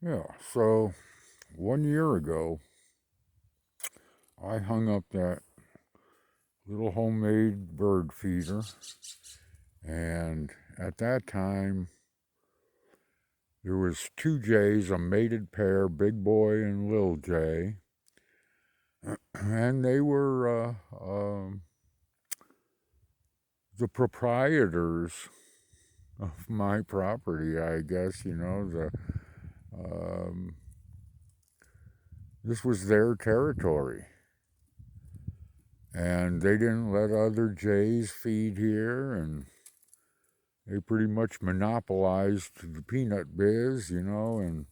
Yeah, so 1 year ago, I hung up that little homemade bird feeder, and at that time, there was two jays, a mated pair, Big Boy and Lil Jay, and they were the proprietors of my property, I guess. Um, this was their territory. And they didn't let other jays feed here, and they pretty much monopolized the peanut biz. And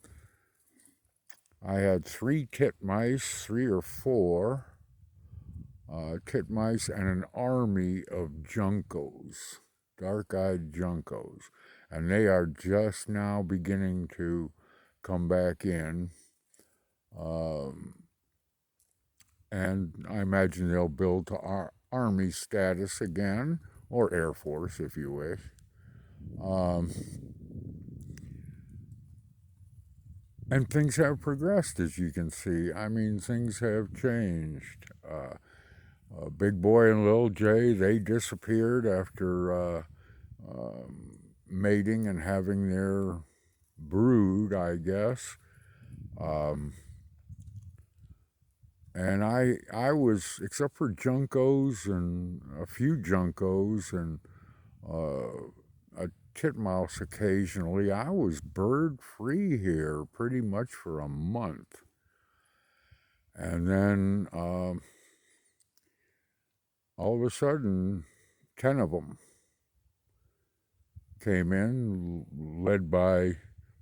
I had three titmice, three or four titmice, and an army of juncos, dark eyed juncos. And they are just now beginning to come back in. Um, and I imagine they'll build to Army status again, or Air Force if you wish. Um, and things have progressed, as you can see. I mean, things have changed. Big Boy and Lil J, they disappeared after mating and having their brood, I guess. Um, and I was, except for Juncos and a few Juncos and a titmouse occasionally, I was bird free here pretty much for a month. And then all of a sudden, 10 of them came in, led by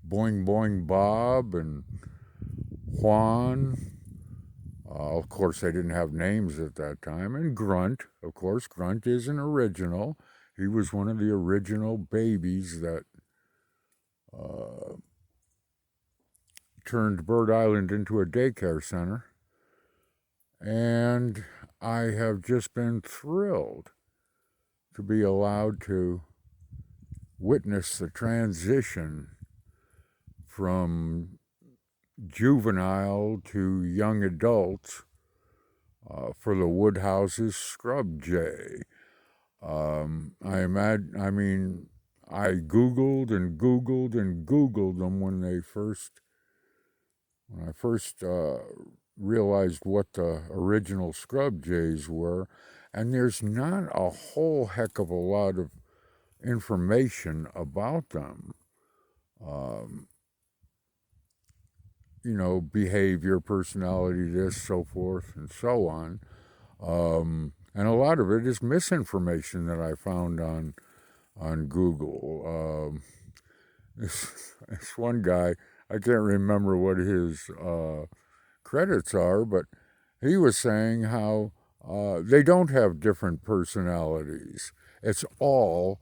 Boing Boing Bob and Juan. Of course, they didn't have names at that time. And Grunt, of course, Grunt is an original. He was one of the original babies that uh, turned Bird Island into a daycare center. And I have just been thrilled to be allowed to witness the transition from juvenile to young adults for the Woodhouse's scrub jay. I mean, I Googled and Googled and Googled them when I first realized what the original scrub jays were, and there's not a whole heck of a lot of information about them. Um, behavior, personality, this, so forth, and so on. And a lot of it is misinformation that I found on Google. This one guy, I can't remember what his credits are, but he was saying how they don't have different personalities. It's all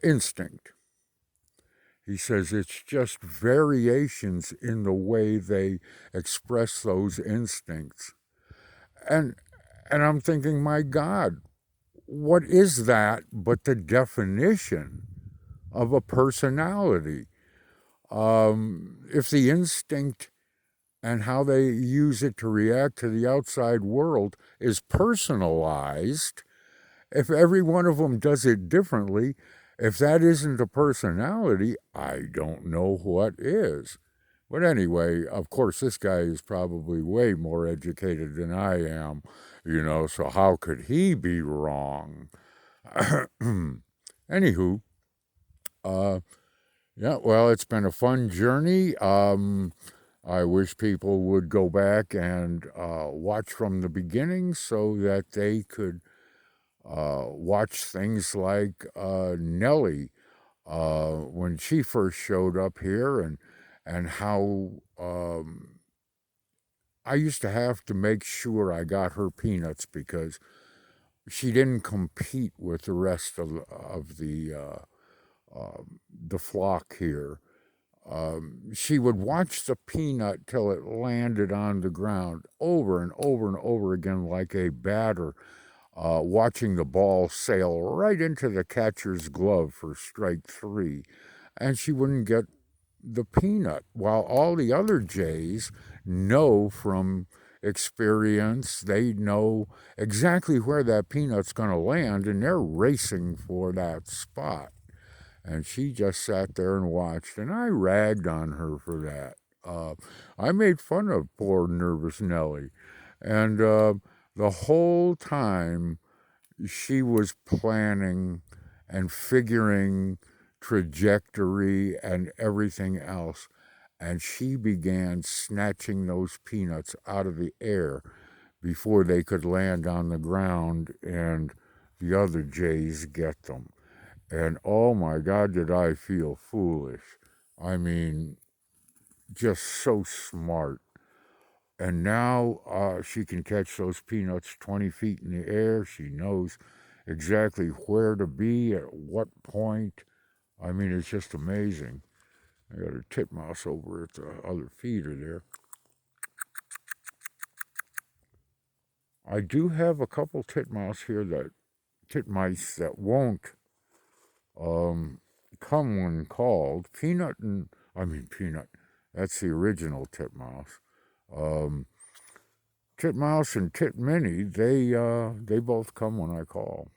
instinct. He says it's just variations in the way they express those instincts. And and I'm thinking, my God, what is that but the definition of a personality? If the instinct and how they use it to react to the outside world is personalized, if every one of them does it differently, if that isn't a personality, I don't know what is. But anyway, of course, this guy is probably way more educated than I am, so how could he be wrong? Anywho, uh, yeah, well, it's been a fun journey. I wish people would go back and watch from the beginning so that they could watch things like Nellie when she first showed up here, and how I used to have to make sure I got her peanuts because she didn't compete with the rest of the flock here. She would watch the peanut till it landed on the ground over and over and over again like a batter, watching the ball sail right into the catcher's glove for strike three. And she wouldn't get the peanut, while all the other jays know from experience, they know exactly where that peanut's going to land, and they're racing for that spot. And she just sat there and watched, and I ragged on her for that. I made fun of poor nervous Nellie, and the whole time she was planning and figuring trajectory and everything else. And she began snatching those peanuts out of the air before they could land on the ground and the other jays get them. And oh my God, did I feel foolish. I mean, just so smart. And now she can catch those peanuts 20 feet in the air. She knows exactly where to be at what point. I mean, it's just amazing. I got a titmouse over at the other feeder there. I do have a couple titmice that won't um, come when called. Peanut. That's the original titmouse. Um, Titmouse and Titminny, they both come when I call.